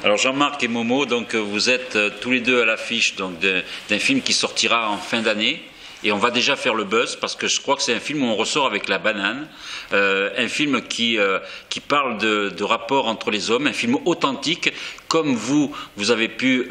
Alors Jean-Marc et Momo, donc vous êtes tous les deux à l'affiche d'un film qui sortira en fin d'année. Et on va déjà faire le buzz parce que je crois que c'est un film où on ressort avec la banane, un film qui parle de rapport entre les hommes, un film authentique comme vous avez pu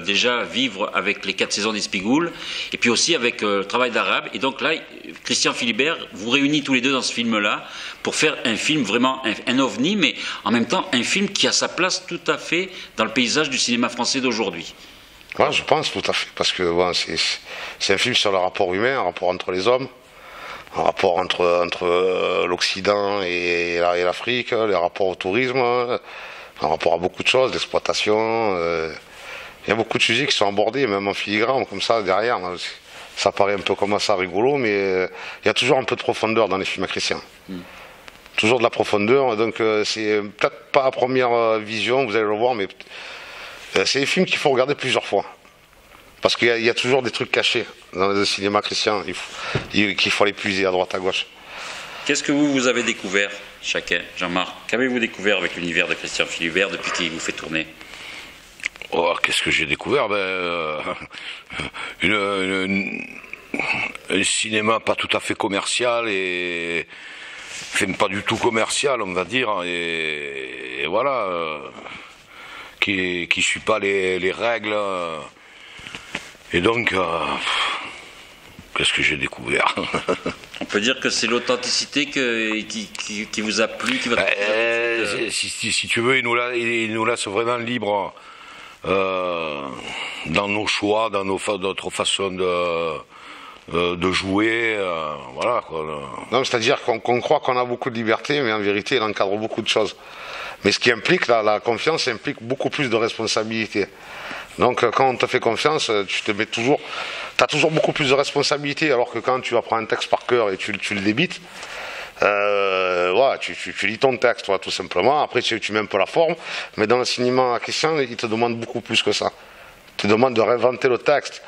déjà vivre avec les 4 saisons d'Espigoule et puis aussi avec le travail d'Arabe. Et donc là, Christian Philibert vous réunit tous les deux dans ce film-là pour faire un film vraiment un ovni, mais en même temps un film qui a sa place tout à fait dans le paysage du cinéma français d'aujourd'hui. Ouais, je pense tout à fait, parce que bon, c'est un film sur le rapport humain, un rapport entre les hommes, un rapport entre l'Occident et l'Afrique, les rapports au tourisme, un rapport à beaucoup de choses, l'exploitation. Il y a beaucoup de sujets qui sont abordés, même en filigrane, comme ça, derrière. Ça paraît un peu comme ça rigolo, mais il y a toujours un peu de profondeur dans les films chrétiens. Toujours de la profondeur, donc c'est peut-être pas à première vision, vous allez le voir, mais c'est des films qu'il faut regarder plusieurs fois. Parce qu'il y a toujours des trucs cachés dans le cinéma chrétien qu'il faut aller puiser à droite à gauche. Qu'est-ce que vous avez découvert chacun, Jean-Marc? Qu'avez-vous découvert avec l'univers de Christian Philibert depuis qu'il vous fait tourner? Oh, qu'est-ce que j'ai découvert? Un cinéma pas tout à fait commercial et pas du tout commercial, on va dire. Et voilà. Qui suit pas les règles. Et donc, qu'est-ce que j'ai découvert? On peut dire que c'est l'authenticité qui vous a plu, qui va si tu veux, il nous laisse vraiment libre dans nos choix, dans notre façon de jouer, voilà quoi. Non, c'est-à-dire qu'on croit qu'on a beaucoup de liberté, mais en vérité, il encadre beaucoup de choses. Mais ce qui implique, la confiance implique beaucoup plus de responsabilité. Donc quand on te fait confiance, tu as toujours beaucoup plus de responsabilité, alors que quand tu apprends un texte par cœur et tu le débites, voilà, tu lis ton texte, toi, tout simplement. Après, tu mets un peu la forme, mais dans le cinéma chrétien, il te demande beaucoup plus que ça. Il te demande de réinventer le texte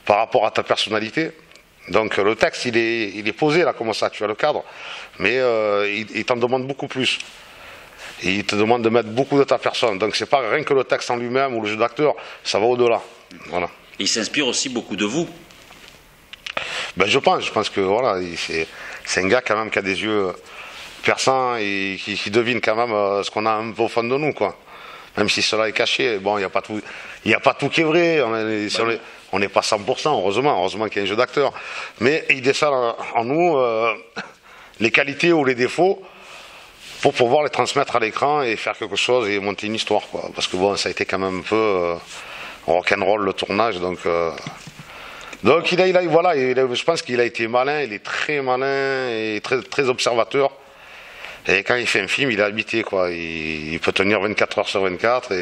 par rapport à ta personnalité. Donc le texte, il est posé là, comme ça, tu as le cadre, mais il t'en demande beaucoup plus. Et il te demande de mettre beaucoup de ta personne. Donc c'est pas rien que le texte en lui-même ou le jeu d'acteur, ça va au-delà. Voilà. Et il s'inspire aussi beaucoup de vous. Ben je pense que voilà, c'est un gars quand même qui a des yeux perçants et qui devine quand même ce qu'on a un peu au fond de nous, quoi. Même si cela est caché, bon, il n'y a pas tout qui est vrai. On n'est pas 100%, heureusement qu'il y a un jeu d'acteur. Mais il décèle en nous les qualités ou les défauts pour pouvoir les transmettre à l'écran et faire quelque chose et monter une histoire, quoi. Parce que bon, ça a été quand même un peu rock'n'roll le tournage, donc voilà, je pense qu'il a été malin, il est très malin et très, très observateur. Et quand il fait un film, il est habité, quoi. Il peut tenir 24 heures sur 24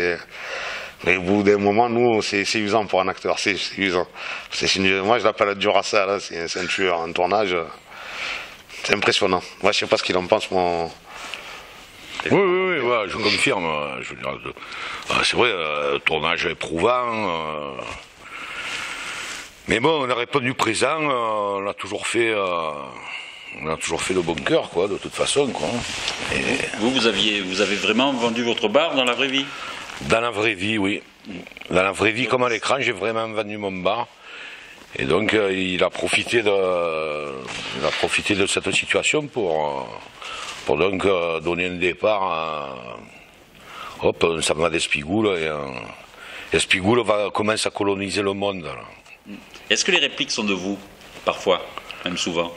mais au bout d'un moment, nous, c'est usant pour un acteur, c'est usant. Moi, je l'appelle Duracell, hein, c'est un tueur en tournage. C'est impressionnant. Moi, je sais pas ce qu'il en pense, mon... Oui, ouais, je confirme. C'est vrai, tournage éprouvant. Mais bon, on a répondu présent. On a toujours fait le bon cœur, quoi, de toute façon, quoi. Et... Vous avez vraiment vendu votre bar dans la vraie vie? Dans la vraie vie, oui. Dans la vraie vie, comme à l'écran, j'ai vraiment vendu mon bar. Et donc, il a profité de cette situation pour donc donner un départ à un Samba d'Espigoule, et Espigoule commence à coloniser le monde. Est-ce que les répliques sont de vous, parfois, même souvent?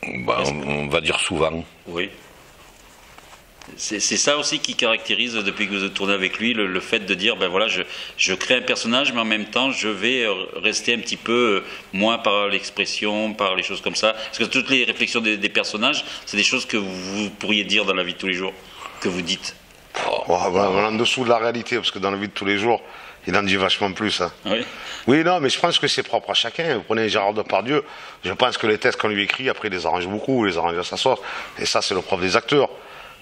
On va dire souvent. Oui. C'est ça aussi qui caractérise, depuis que vous avez tourné avec lui, le fait de dire, ben voilà, je crée un personnage, mais en même temps, je vais rester un petit peu, moins par l'expression, par les choses comme ça. Parce que toutes les réflexions des personnages, c'est des choses que vous pourriez dire dans la vie de tous les jours, que vous dites. En dessous de la réalité, parce que dans la vie de tous les jours, il en dit vachement plus. Hein. Oui. Oui, non, mais je pense que c'est propre à chacun. Vous prenez Gérard Depardieu, je pense que les textes qu'on lui écrit, après, il les arrange beaucoup, il les arrange à sa sauce. Et ça, c'est le propre des acteurs.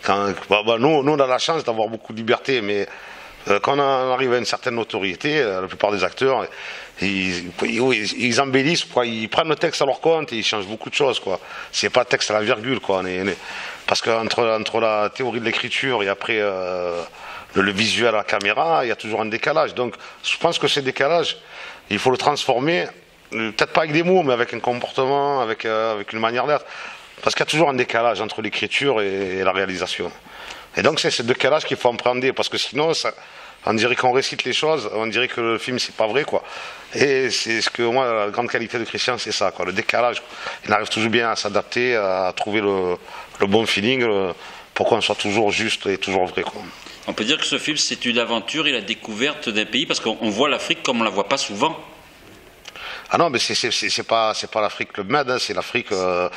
Nous, on a la chance d'avoir beaucoup de liberté, mais quand on arrive à une certaine notoriété, la plupart des acteurs, ils embellissent, quoi. Ils prennent le texte à leur compte et ils changent beaucoup de choses, quoi. C'est pas le texte à la virgule, quoi. Parce qu'entre la théorie de l'écriture et après le visuel à la caméra, il y a toujours un décalage. Donc je pense que ce décalage, il faut le transformer, peut-être pas avec des mots, mais avec un comportement, avec une manière d'être. Parce qu'il y a toujours un décalage entre l'écriture et la réalisation. Et donc c'est ce décalage qu'il faut appréhender, parce que sinon, on dirait qu'on récite les choses, on dirait que le film c'est pas vrai, quoi. Et c'est ce que moi, la grande qualité de Christian, c'est ça, quoi, le décalage. Il arrive toujours bien à s'adapter, à trouver le bon feeling, pour qu'on soit toujours juste et toujours vrai, quoi. On peut dire que ce film, c'est une aventure et la découverte d'un pays, parce qu'on voit l'Afrique comme on la voit pas souvent. Ah non, mais c'est pas l'Afrique Club Med, hein, c'est l'Afrique.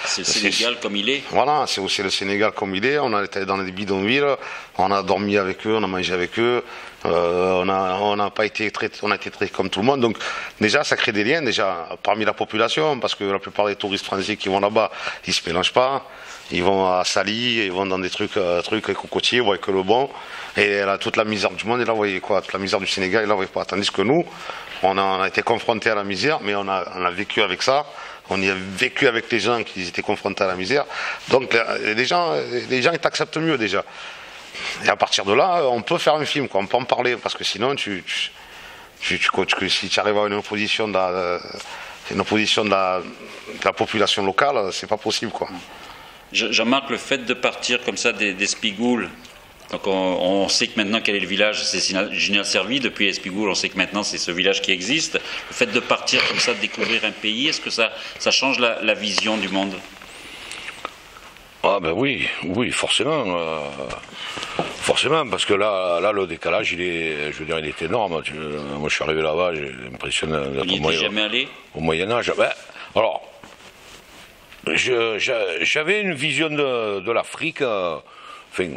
C'est le Sénégal comme il est. Voilà, c'est aussi le Sénégal comme il est. On a été dans des bidonvilles, on a dormi avec eux, on a mangé avec eux. On a été traités comme tout le monde. Donc déjà, ça crée des liens déjà parmi la population, parce que la plupart des touristes français qui vont là-bas, ils se mélangent pas. Ils vont à Sali, ils vont dans des trucs avec cocotiers, ils voient que le bon. Et là, toute la misère du monde, ils la voyaient quoi. Toute la misère du Sénégal, ils la voyaient pas. Tandis que nous, on a été confrontés à la misère, mais on a vécu avec ça. On y a vécu avec les gens qui étaient confrontés à la misère. Donc les gens ils t'acceptent mieux déjà. Et à partir de là, on peut faire un film, quoi. On peut en parler, parce que sinon, si tu arrives à une opposition de la population locale, c'est pas possible, quoi. Jean-Marc, le fait de partir comme ça d'Espigoules, donc on sait que maintenant quel est le village, c'est Général Servi, depuis Espigoules, on sait que maintenant c'est ce village qui existe. Le fait de partir comme ça, de découvrir un pays, est-ce que ça change la vision du monde? Ah ben oui, forcément. Forcément, parce que là, le décalage, il est énorme. Moi, je suis arrivé là-bas, j'ai l'impression d'être jamais allé au Moyen-Âge. Ben, alors, j'avais une vision de l'Afrique. Enfin,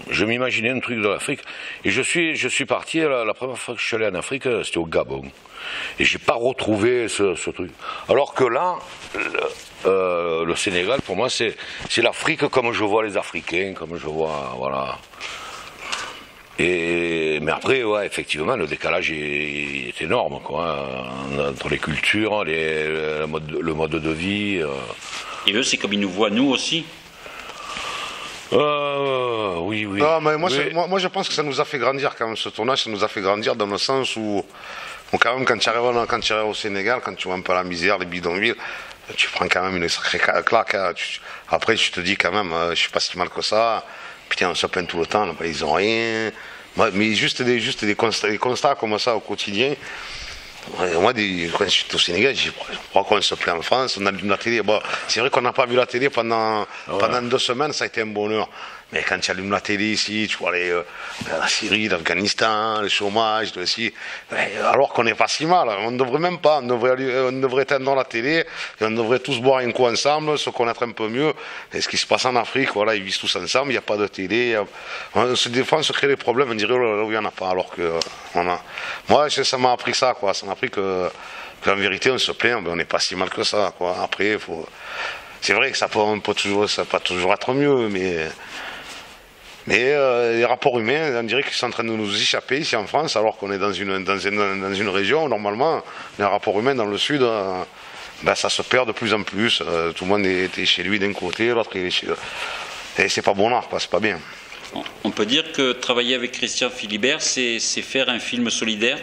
je m'imaginais un truc de l'Afrique. Et je suis parti, la première fois que je suis allé en Afrique, c'était au Gabon. Et j'ai pas retrouvé ce truc. Alors que là, le Sénégal, pour moi, c'est l'Afrique comme je vois les Africains, comme je vois, voilà. Mais après, ouais, effectivement, le décalage est énorme, quoi, entre les cultures, le mode de vie. Et eux, c'est comme ils nous voient, nous aussi. Oui. Non, mais moi, je pense que ça nous a fait grandir quand même, ce tournage, ça nous a fait grandir dans le sens où, quand même, quand tu arrives au Sénégal, quand tu vois un peu la misère, les bidonvilles, tu prends quand même une sacrée claque. Hein. Après, tu te dis quand même, je suis pas si mal que ça. Putain, on se plaint tout le temps, là-bas, ils ont rien. Mais juste des constats comme ça au quotidien. Moi, quand j'étais au Sénégal, je crois qu'on se plaint en France, on allume la télé. Bon, c'est vrai qu'on n'a pas vu la télé pendant 2 semaines, ça a été un bonheur. Mais quand tu allumes la télé ici, tu vois la Syrie, l'Afghanistan, le chômage, alors qu'on n'est pas si mal. On ne devrait même pas, on devrait éteindre la télé, et on devrait tous boire un coup ensemble, se connaître un peu mieux. Et ce qui se passe en Afrique, voilà, ils vivent tous ensemble, il n'y a pas de télé. Des fois, on se crée des problèmes, on dirait là où il n'y en a pas. Alors que, moi, ça m'a appris ça, quoi. Ça m'a appris qu'en vérité, on se plaint, mais on n'est pas si mal que ça, quoi. Après, c'est vrai que ça peut pas toujours être mieux, mais les rapports humains, on dirait qu'ils sont en train de nous échapper ici en France, alors qu'on est dans une région où normalement, les rapports humains dans le sud, ça se perd de plus en plus. Tout le monde est chez lui d'un côté, l'autre est chez lui. Et c'est pas bon art, quoi, c'est pas bien. On peut dire que travailler avec Christian Philibert, c'est faire un film solidaire?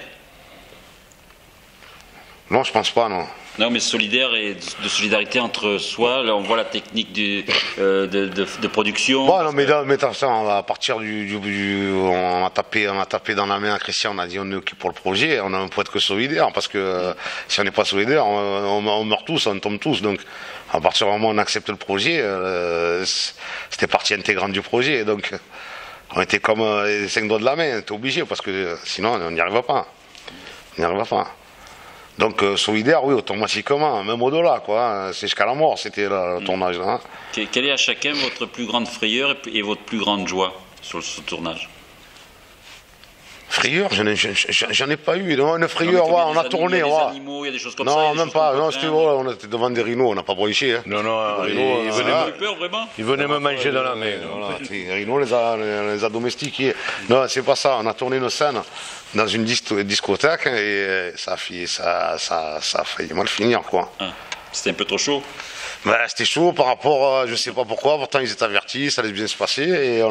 Non, je pense pas, non. Non, mais solidaire et de solidarité entre soi. Là, on voit la technique de production. Bon, non, mais à partir on a tapé dans la main à Christian, on a dit on est OK pour le projet, on peut être que solidaire, parce que si on n'est pas solidaire, on meurt tous, on tombe tous. Donc, à partir du moment où on accepte le projet, c'était partie intégrante du projet. Donc, on était comme les 5 doigts de la main, on était obligé, parce que sinon, on n'y arrive pas. Donc solidaire, oui, automatiquement, même au-delà, quoi. C'est jusqu'à la mort, c'était le tournage. Hein. Quelle est à chacun votre plus grande frayeur et votre plus grande joie sur ce tournage? Frayeur, j'en ai pas eu. Non, une frayeur, on a tourné. Il y a des animaux, il y a des choses comme ça. Non, même pas. Non, on était devant des rhinos, on n'a pas bronché. Hein. Non, ils venaient me manger dans la main. Voilà, les rhinos, on les a domestiqués. Non, c'est pas ça. On a tourné une scène dans une discothèque et ça a failli mal finir, quoi. Ah, c'était un peu trop chaud? C'était chaud par rapport à, je sais pas pourquoi, pourtant ils étaient avertis, ça allait bien se passer et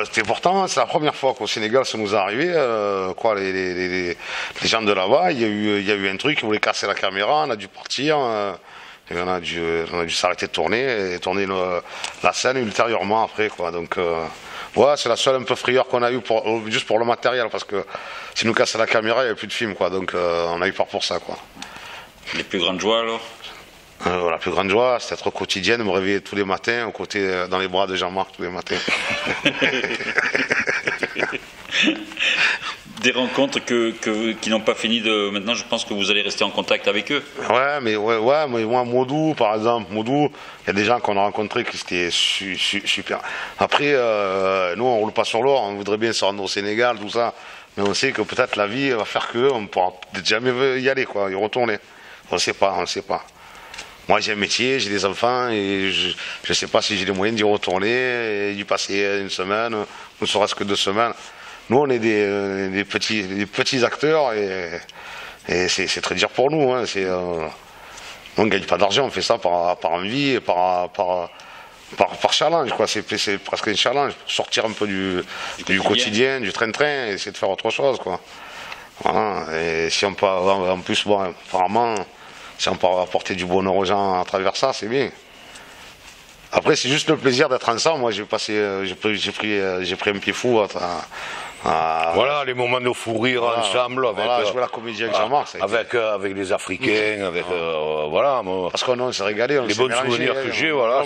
C'était pourtant, c'est la première fois qu'au Sénégal ça nous est arrivé. Les gens de là-bas, il y a eu un truc, ils voulaient casser la caméra, on a dû partir, et on a dû s'arrêter de tourner et tourner la scène ultérieurement après, quoi. Donc, ouais, c'est la seule un peu frayeur qu'on a eu juste pour le matériel, parce que si nous cassaient la caméra, il n'y avait plus de film, quoi. Donc, on a eu peur pour ça, quoi. Les plus grandes joies alors? La plus grande joie, c'est d'être au quotidien, de me réveiller tous les matins, dans les bras de Jean-Marc tous les matins. Des rencontres qui n'ont pas fini de... Maintenant, je pense que vous allez rester en contact avec eux. Ouais, mais moi, Modou, par exemple, il y a des gens qu'on a rencontrés qui étaient super. Après, nous, on roule pas sur l'or, on voudrait bien se rendre au Sénégal, tout ça, mais on sait que peut-être la vie va faire qu'on ne pourra peut-être jamais y aller, quoi, y retourner. On ne sait pas. Moi, j'ai un métier, j'ai des enfants, et je ne sais pas si j'ai les moyens d'y retourner, et d'y passer une semaine, ou ne serait-ce que 2 semaines. Nous, on est des petits acteurs, et c'est très dur pour nous. Hein. On ne gagne pas d'argent, on fait ça par envie, et par challenge, quoi. C'est presque un challenge, pour sortir un peu du quotidien, du train-train, et essayer de faire autre chose, quoi. Voilà. Et si on peut, en plus, bon, apparemment... Si on peut apporter du bonheur aux gens à travers ça, c'est bien. Après, c'est juste le plaisir d'être ensemble. Moi, j'ai pris un pied fou voilà, les moments de fou rire ensemble. Jouer la comédie avec Jean-Marc. Avec les Africains, voilà. Parce qu'on s'est régalé. Les bons souvenirs que j'ai, voilà.